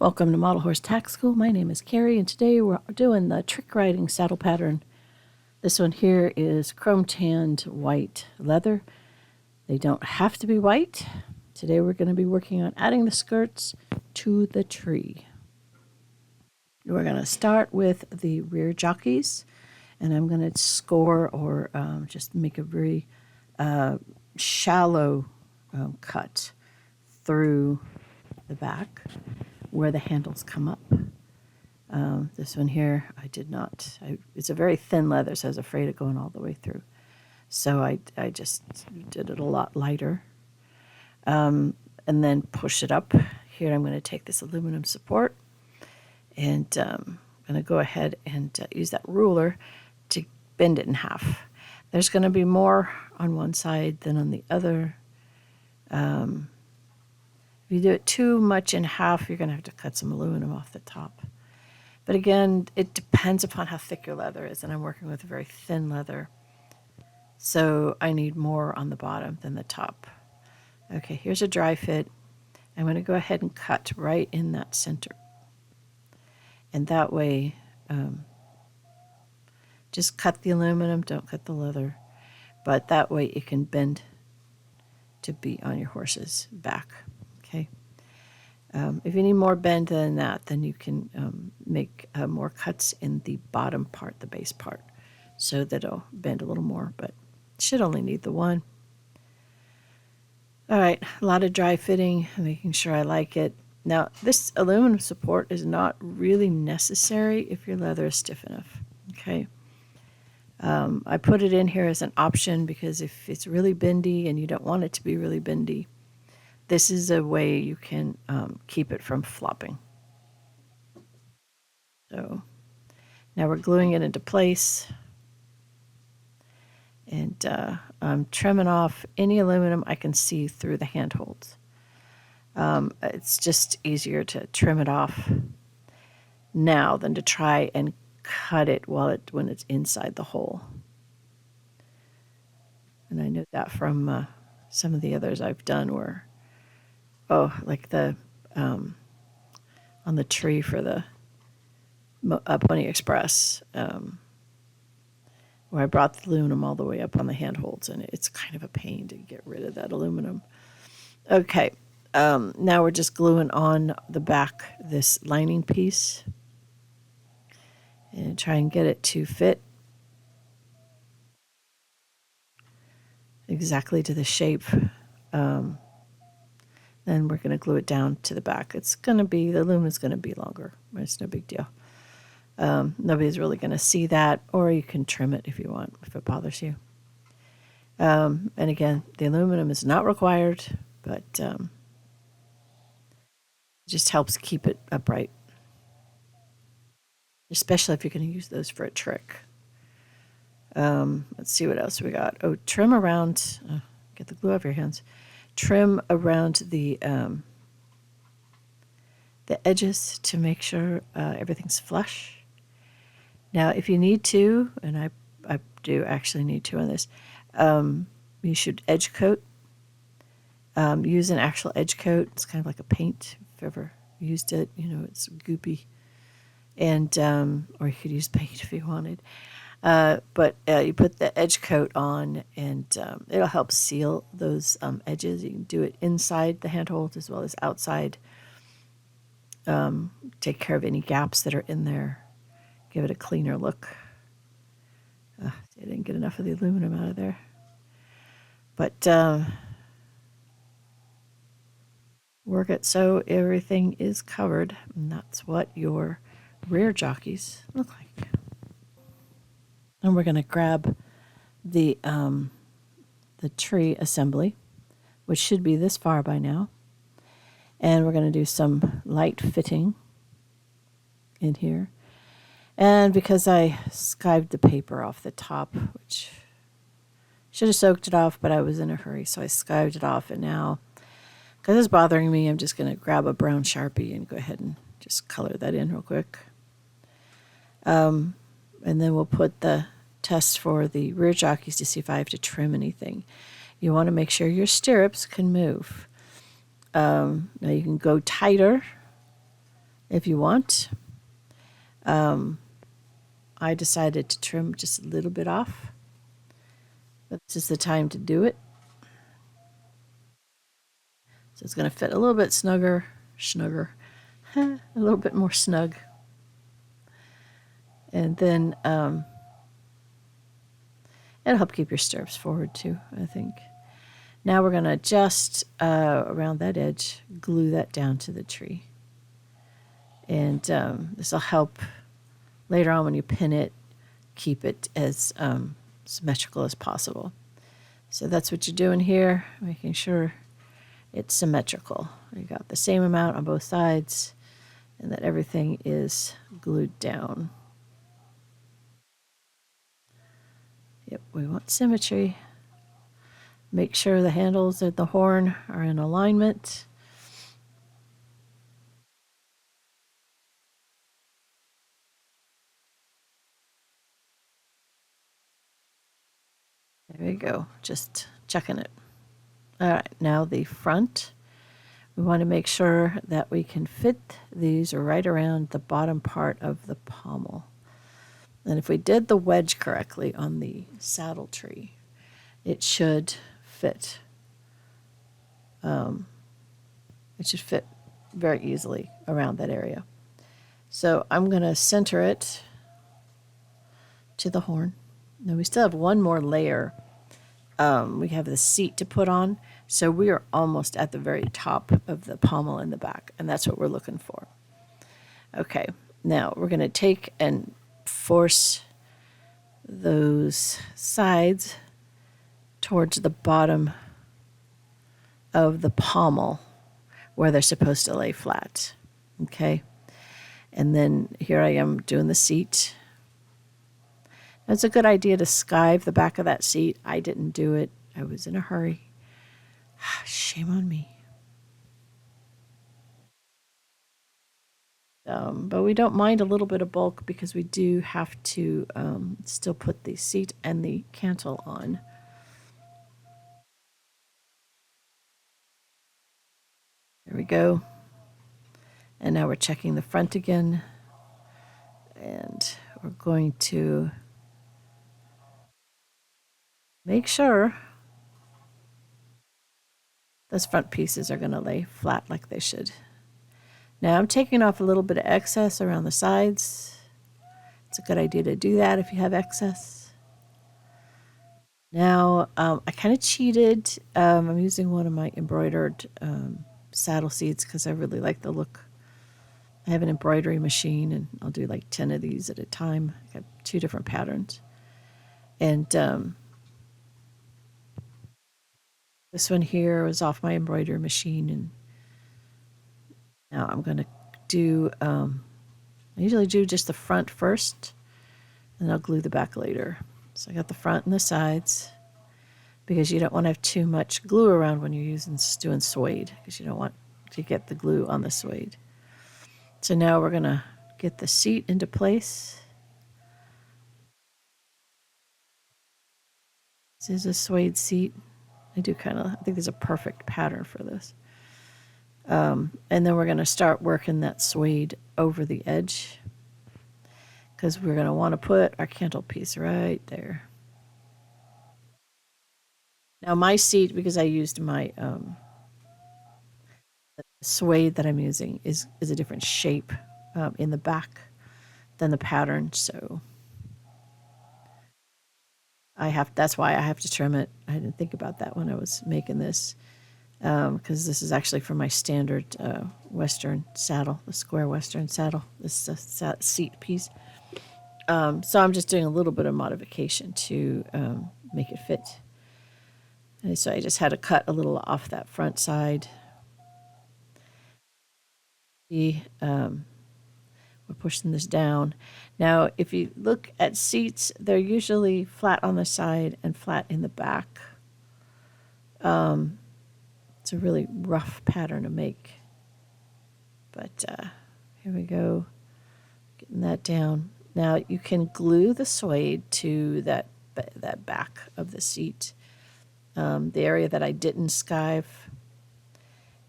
Welcome to Model Horse Tack School. My name is Carrie, and today we're doing the trick riding saddle pattern. This one here is chrome tanned white leather. They don't have to be white. Today we're going to be working on adding the skirts to the tree. We're going to start with the rear jockeys, and I'm going to score or just make a very shallow cut through the back where the handles come up. This one here, I did not. It's a very thin leather, so I was afraid of going all the way through. So I just did it a lot lighter. And then push it up. Here I'm going to take this aluminum support, and I'm going to go ahead and use that ruler to bend it in half. There's going to be more on one side than on the other. If you do it too much in half, you're going to have to cut some aluminum off the top. But again, it depends upon how thick your leather is, and I'm working with a very thin leather. So I need more on the bottom than the top. Okay, here's a dry fit. I'm going to go ahead and cut right in that center. And that way, just cut the aluminum, don't cut the leather. But that way it can bend to be on your horse's back. Okay. If you need more bend than that, then you can make more cuts in the bottom part, the base part, so that it'll bend a little more, but it should only need the one. All right, a lot of dry fitting, making sure I like it. Now, this aluminum support is not really necessary if your leather is stiff enough, okay? I put it in here as an option because if it's really bendy and you don't want it to be really bendy, this is a way you can keep it from flopping. So now we're gluing it into place. And I'm trimming off any aluminum I can see through the handholds. It's just easier to trim it off now than to try and cut it when it's inside the hole. And I know that from some of the others I've done where, like the on the tree for the Pony Express, where I brought the aluminum all the way up on the handholds, and it's kind of a pain to get rid of that aluminum. Okay, now we're just gluing on the back this lining piece and try and get it to fit exactly to the shape. Then we're going to glue it down to the back. The aluminum's going to be longer, but it's no big deal. Nobody's really going to see that, or you can trim it if you want, if it bothers you. And again, the aluminum is not required, but it just helps keep it upright, especially if you're going to use those for a trick. Let's see what else we got. Trim around, get the glue off your hands. Trim around the edges to make sure everything's flush. Now, if you need to, and I do actually need to on this, you should edge coat. Use an actual edge coat. It's kind of like a paint, if you've ever used it. It's goopy. And or you could use paint if you wanted. But you put the edge coat on, and it'll help seal those edges. You can do it inside the handhold as well as outside. Take care of any gaps that are in there. Give it a cleaner look. I didn't get enough of the aluminum out of there. But work it so everything is covered, and that's what your rear jockeys look like. And we're going to grab the tree assembly, which should be this far by now. And we're going to do some light fitting in here. And because I skived the paper off the top, which should have soaked it off, but I was in a hurry, so I skived it off. And now, because it's bothering me, I'm just going to grab a brown Sharpie and go ahead and just color that in real quick. And then we'll put the test for the rear jockeys to see if I have to trim anything. You want to make sure your stirrups can move. Now you can go tighter if you want. I decided to trim just a little bit off, but this is the time to do it. So it's going to fit a little bit snugger, a little bit more snug. And then it'll help keep your stirrups forward too, I think. Now we're going to just around that edge, glue that down to the tree. And this will help later on when you pin it, keep it as symmetrical as possible. So that's what you're doing here, making sure it's symmetrical. You got the same amount on both sides and that everything is glued down. Yep, we want symmetry. Make sure the handles and the horn are in alignment. There we go, just checking it. All right, now the front. We want to make sure that we can fit these right around the bottom part of the pommel. And if we did the wedge correctly on the saddle tree, it should fit. It should fit very easily around that area. So I'm going to center it to the horn. Now we still have one more layer. We have the seat to put on. So we are almost at the very top of the pommel in the back, and that's what we're looking for. Okay, now we're going to take and force those sides towards the bottom of the pommel where they're supposed to lay flat. Okay, and then here I am doing the seat. It's a good idea to skive the back of that seat. I didn't do it. I was in a hurry. Shame on me. But we don't mind a little bit of bulk because we do have to still put the seat and the cantle on. There we go. And now we're checking the front again. And we're going to make sure those front pieces are going to lay flat like they should. Now I'm taking off a little bit of excess around the sides. It's a good idea to do that if you have excess. Now I kind of cheated. I'm using one of my embroidered saddle seats because I really like the look. I have an embroidery machine and I'll do like 10 of these at a time. I got 2 different patterns. And this one here was off my embroidery machine, and now I'm going to do, I usually do just the front first, and I'll glue the back later. So I got the front and the sides, because you don't want to have too much glue around when you're doing suede, because you don't want to get the glue on the suede. So now we're going to get the seat into place. This is a suede seat. I think there's a perfect pattern for this. And then we're going to start working that suede over the edge, because we're going to want to put our cantle piece right there. Now my seat, because I used my suede that I'm using is a different shape in the back than the pattern, so that's why I have to trim it. I didn't think about that when I was making this, because this is actually for my standard Western saddle, the square Western saddle. This is a seat piece. So I'm just doing a little bit of modification to make it fit. And so I just had to cut a little off that front side. We're pushing this down. Now, if you look at seats, they're usually flat on the side and flat in the back. It's a really rough pattern to make. But here we go, getting that down. Now you can glue the suede to that back of the seat, the area that I didn't skive,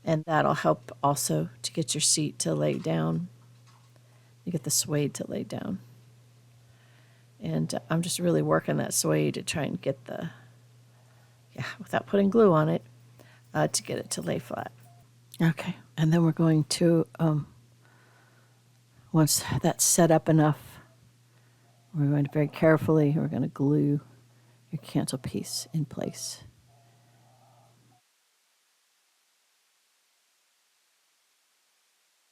and that'll help also to get your seat to lay down. You get the suede to lay down. And I'm just really working that suede to try and get without putting glue on it, to get it to lay flat. Okay, and then we're going to, once that's set up enough, we're going to very carefully, we're going to glue your cancel piece in place.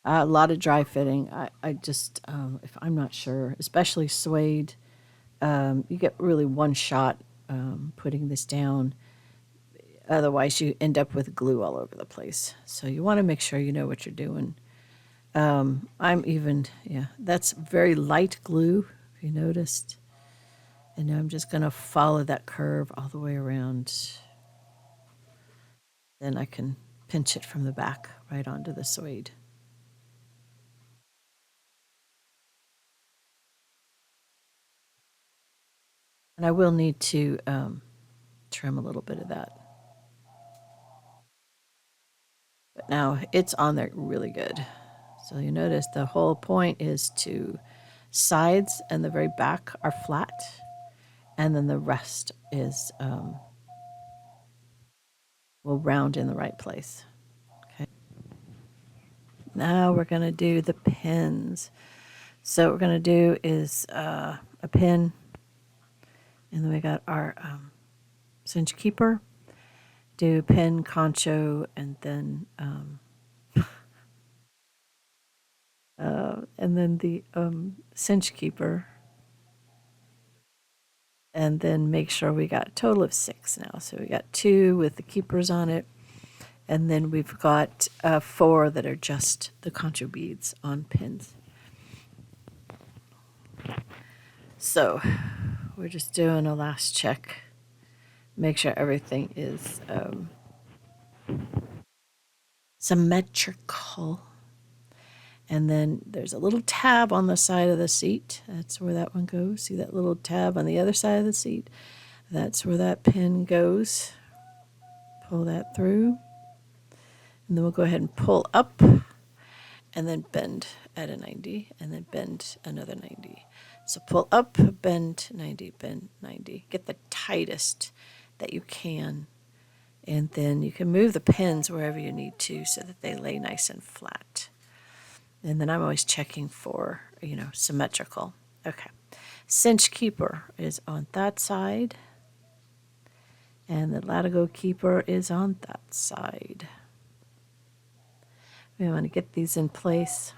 A lot of dry fitting. I just, if I'm not sure, especially suede, you get really one shot putting this down. Otherwise, you end up with glue all over the place. So you want to make sure you know what you're doing. That's very light glue, if you noticed. And now I'm just going to follow that curve all the way around. Then I can pinch it from the back right onto the suede. And I will need to trim a little bit of that. But now it's on there really good. So you notice the whole point is to sides and the very back are flat. And then the rest is will round in the right place. Okay. Now we're going to do the pins. So what we're going to do is a pin. And then we got our cinch keeper. Do pin, concho, and then the cinch keeper. And then make sure we got a total of 6 now. So we got 2 with the keepers on it. And then we've got 4 that are just the concho beads on pins. So we're just doing a last check. Make sure everything is symmetrical. And then there's a little tab on the side of the seat. That's where that one goes. See that little tab on the other side of the seat? That's where that pin goes. Pull that through. And then we'll go ahead and pull up and then bend at a 90 and then bend another 90. So pull up, bend 90, bend 90. Get the tightest that you can. And then you can move the pins wherever you need to so that they lay nice and flat. And then I'm always checking for, symmetrical. Okay. Cinch keeper is on that side. And the latigo keeper is on that side. We want to get these in place.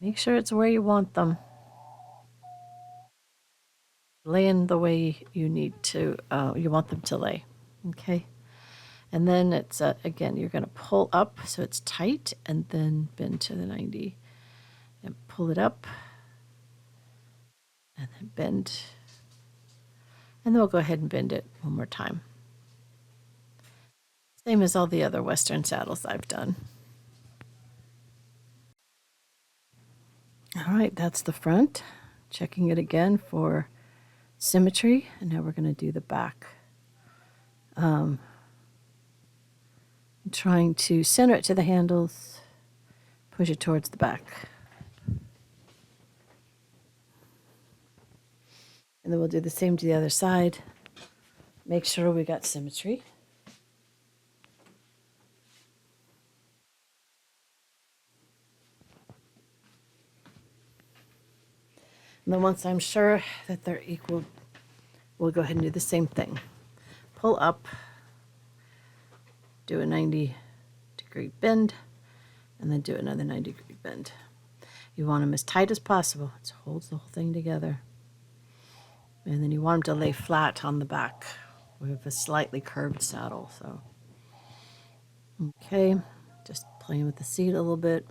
Make sure it's where you want them. Lay in the way you need to, you want them to lay. Okay. And then it's, again, you're going to pull up so it's tight and then bend to the 90 and pull it up and then bend. And then we'll go ahead and bend it one more time. Same as all the other Western saddles I've done. All right, that's the front. Checking it again for symmetry. And now we're going to do the back. I'm trying to center it to the handles, push it towards the back. And then we'll do the same to the other side. Make sure we got symmetry. And then once I'm sure that they're equal, we'll go ahead and do the same thing. Pull up, do a 90-degree bend, and then do another 90-degree bend. You want them as tight as possible. It holds the whole thing together. And then you want them to lay flat on the back. We have a slightly curved saddle, so. Okay, just playing with the seat a little bit.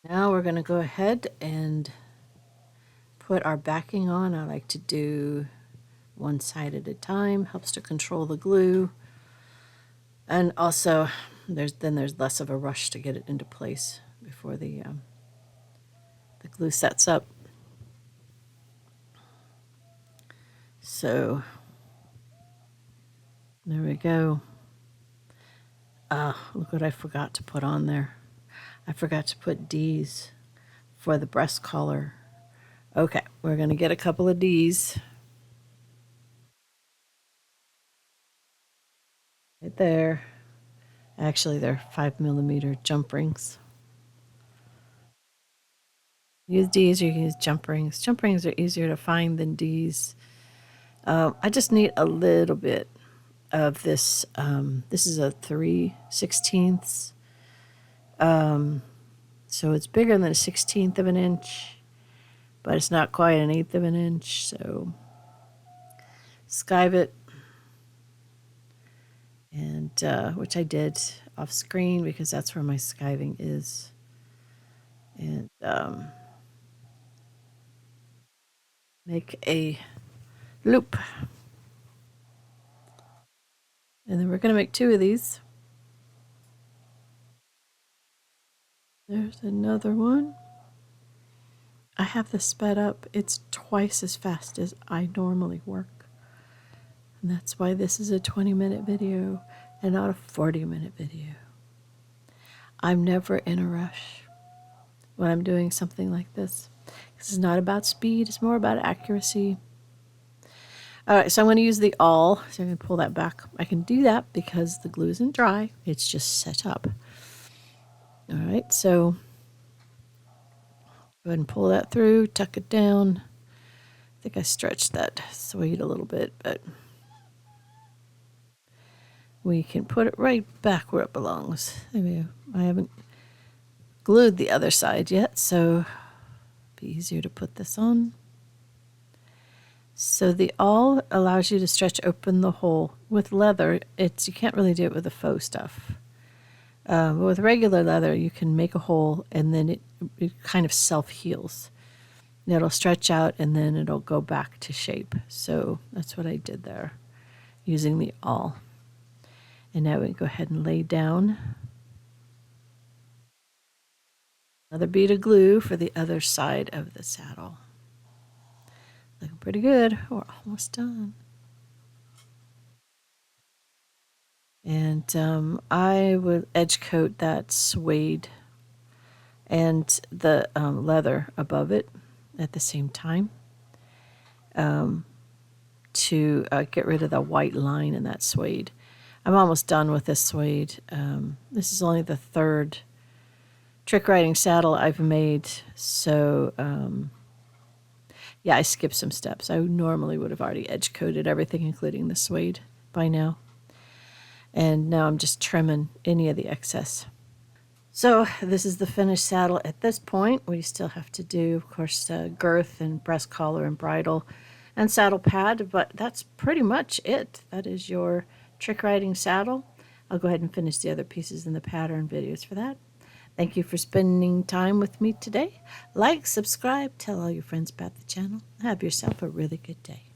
Now we're going to go ahead and put our backing on. I like to do one side at a time. Helps to control the glue. And also, there's less of a rush to get it into place before the glue sets up. So There we go. Look what I forgot to put on there. I forgot to put D's for the breast collar. Okay, we're going to get a couple of D's. Right there. Actually, they're 5mm jump rings. Use D's or you can use jump rings. Jump rings are easier to find than D's. I just need a little bit of this. This is a 3/16. So it's bigger than a 1/16 of an inch, but it's not quite an 1/8 of an inch. So skive it, and which I did off screen because that's where my skiving is. And make a loop. And then we're going to make 2 of these. There's another one. I have this sped up. It's twice as fast as I normally work. And that's why this is a 20-minute video and not a 40-minute video. I'm never in a rush when I'm doing something like this. This is not about speed, it's more about accuracy. All right, so I'm going to use the awl. So I'm going to pull that back. I can do that because the glue isn't dry. It's just set up. All right, so go ahead and pull that through, tuck it down. I think I stretched that suede a little bit, but we can put it right back where it belongs. I haven't glued the other side yet, so it'll be easier to put this on. So the awl allows you to stretch open the hole. With leather, you can't really do it with the faux stuff. But with regular leather, you can make a hole and then it kind of self-heals. It'll stretch out and then it'll go back to shape. So that's what I did there using the awl. And now we can go ahead and lay down another bead of glue for the other side of the saddle. Looking pretty good. We're almost done. And I would edge coat that suede and the leather above it at the same time to get rid of the white line in that suede. I'm almost done with this suede. This is only the 3rd trick riding saddle I've made, so yeah, I skipped some steps. I normally would have already edge coated everything, including the suede, by now. And now I'm just trimming any of the excess. So this is the finished saddle at this point. We still have to do, of course, girth and breast collar and bridle and saddle pad, but that's pretty much it. That is your trick riding saddle. I'll go ahead and finish the other pieces in the pattern videos for that. Thank you for spending time with me today. Like, subscribe, tell all your friends about the channel. Have yourself a really good day.